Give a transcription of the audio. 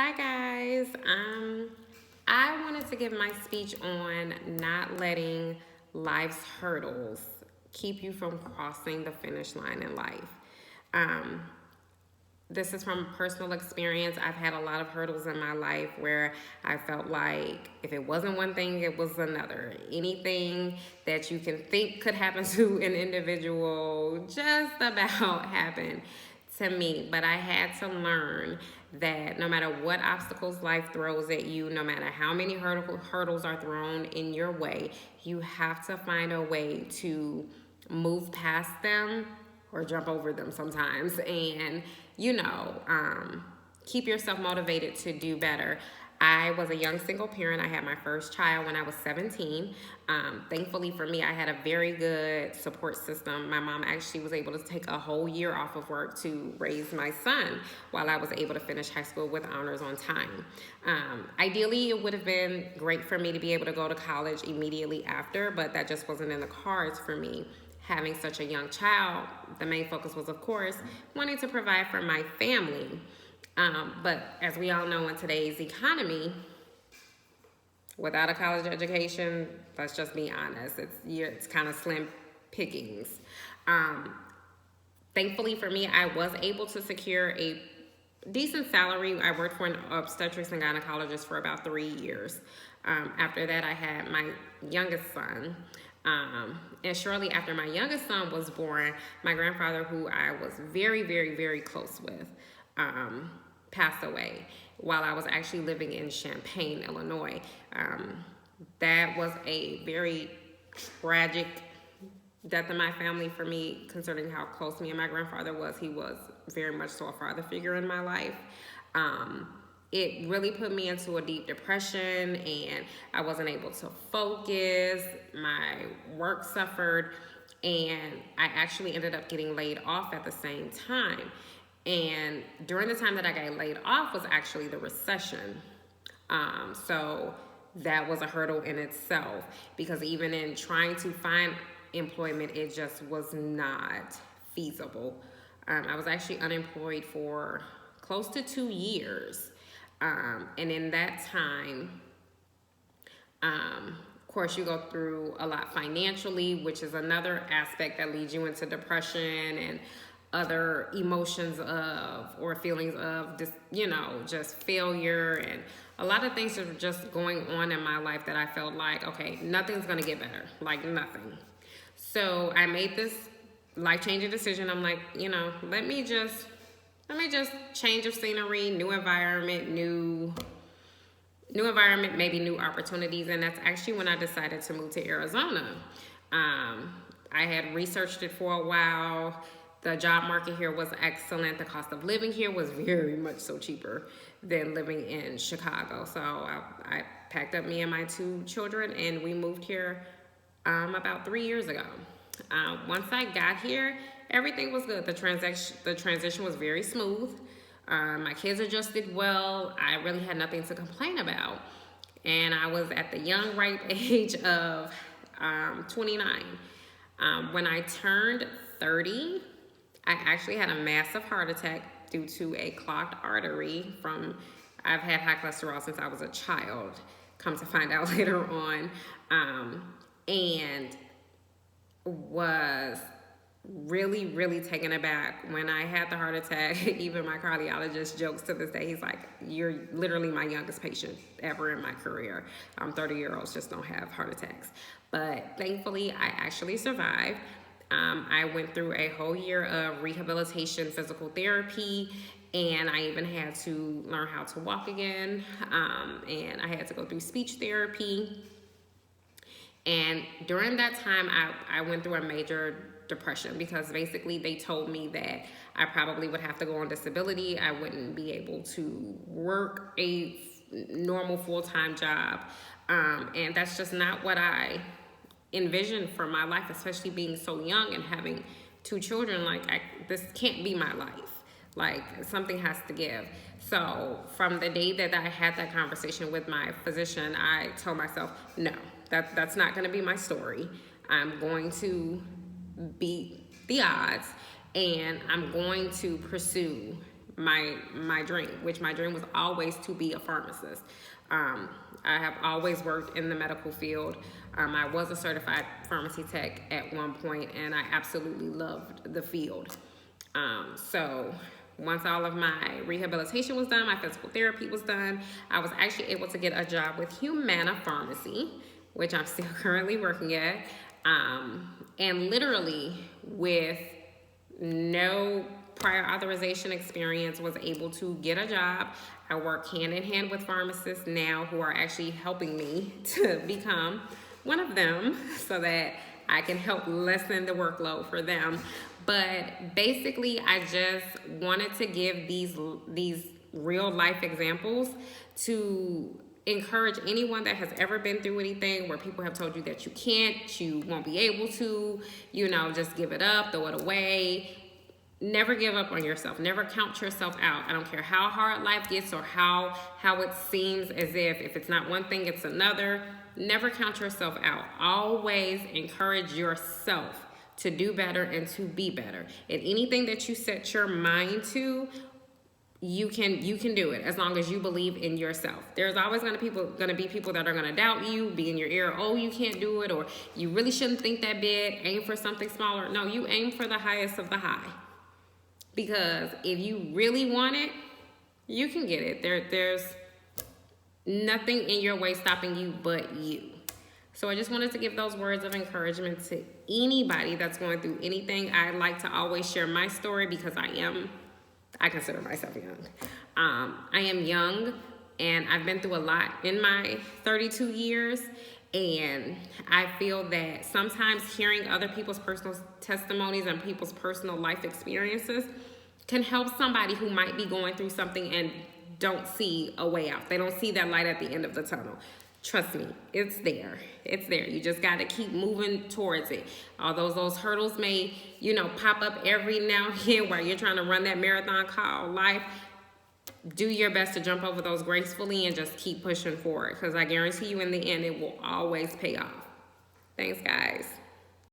Hi guys. I wanted to give my speech on not letting life's hurdles keep you from crossing the finish line in life. Um, this is from personal experience. I've had a lot of hurdles in my life where I felt like if it wasn't one thing, it was another. Anything that you can think could happen to an individual just about happened to me. But I had to learn that no matter what obstacles life throws at you, no matter how many hurdles are thrown in your way, you have to find a way to move past them or jump over them sometimes and keep yourself motivated to do better. I was a young single parent. I had my first child when I was 17. Thankfully for me, I had a very good support system. My mom actually was able to take a whole year off of work to raise my son while I was able to finish high school with honors on time. Ideally, it would have been great for me to be able to go to college immediately after, but that just wasn't in the cards for me. Having such a young child, the main focus was, of course, wanting to provide for my family. But as we all know in today's economy, without a college education, let's just be honest, it's kind of slim pickings. Thankfully for me, I was able to secure a decent salary. I worked for an obstetrics and gynecologist for about 3 years. After that, I had my youngest son. And shortly after my youngest son was born, my grandfather, who I was very, very, very close with, passed away while I was actually living in Champaign, Illinois. That was a very tragic death in my family for me, considering how close me and my grandfather was. He was very much so a father figure in my life. It really put me into a deep depression and I wasn't able to focus. My work suffered and I actually ended up getting laid off at the same time. And during the time that I got laid off was actually the recession. So that was a hurdle in itself because even in trying to find employment, it just was not feasible. I was actually unemployed for close to 2 years. And in that time, of course, you go through a lot financially, which is another aspect that leads you into depression and other emotions of or feelings of just failure and a lot of things are just going on in my life that I felt like, okay, nothing's gonna get better, like nothing. So I made this life-changing decision. I'm like, let me just change of scenery, new environment, maybe new opportunities. And that's actually when I decided to move to Arizona. I had researched it for a while. The job market here was excellent. The cost of living here was very much so cheaper than living in Chicago. So I packed up me and my 2 children and we moved here about 3 years ago. Once I got here, everything was good. The transition was very smooth. My kids adjusted well. I really had nothing to complain about. And I was at the young, ripe age of 29. When I turned 30, I actually had a massive heart attack due to a clogged artery I've had high cholesterol since I was a child, come to find out later on, and was really, really taken aback when I had the heart attack. Even my cardiologist jokes to this day. He's like, you're literally my youngest patient ever in my career. 30-year-olds just don't have heart attacks. But thankfully, I actually survived. I went through a whole year of rehabilitation, physical therapy, and I even had to learn how to walk again. And I had to go through speech therapy. And during that time, I went through a major depression because basically they told me that I probably would have to go on disability. I wouldn't be able to work a normal full-time job. And that's just not what I envisioned for my life, especially being so young and having 2 children. This can't be my life. Like, something has to give. So from the day that I had that conversation with my physician, I told myself, no, that's not going to be my story. I'm going to beat the odds and I'm going to pursue my dream, which my dream was always to be a pharmacist. I have always worked in the medical field. I was a certified pharmacy tech at one point, and I absolutely loved the field. So once all of my rehabilitation was done, my physical therapy was done, I was actually able to get a job with Humana Pharmacy, which I'm still currently working at. And literally with no prior authorization experience, was able to get a job. I work hand in hand with pharmacists now who are actually helping me to become one of them so that I can help lessen the workload for them. But basically, I just wanted to give these real life examples to encourage anyone that has ever been through anything where people have told you that you can't, you won't be able to, you know, just give it up, throw it away. Never give up on yourself. Never count yourself out. I don't care how hard life gets or how it seems as if it's not one thing, it's another. Never count yourself out. Always encourage yourself to do better and to be better. And anything that you set your mind to, you can do it as long as you believe in yourself. There's always gonna be people that are gonna doubt you, be in your ear, oh, you can't do it, or you really shouldn't think that big, aim for something smaller. No, you aim for the highest of the high. Because if you really want it, you can get it. There's nothing in your way stopping you but you. So I just wanted to give those words of encouragement to anybody that's going through anything. I like to always share my story because I consider myself young. I am young, and I've been through a lot in my 32 years. And I feel that sometimes hearing other people's personal testimonies and people's personal life experiences can help somebody who might be going through something and don't see a way out. They don't see that light at the end of the tunnel. Trust me, it's there. It's there. You just got to keep moving towards it. Although those hurdles may, pop up every now and then while you're trying to run that marathon called life, do your best to jump over those gracefully and just keep pushing forward, because I guarantee you in the end, it will always pay off. Thanks, guys.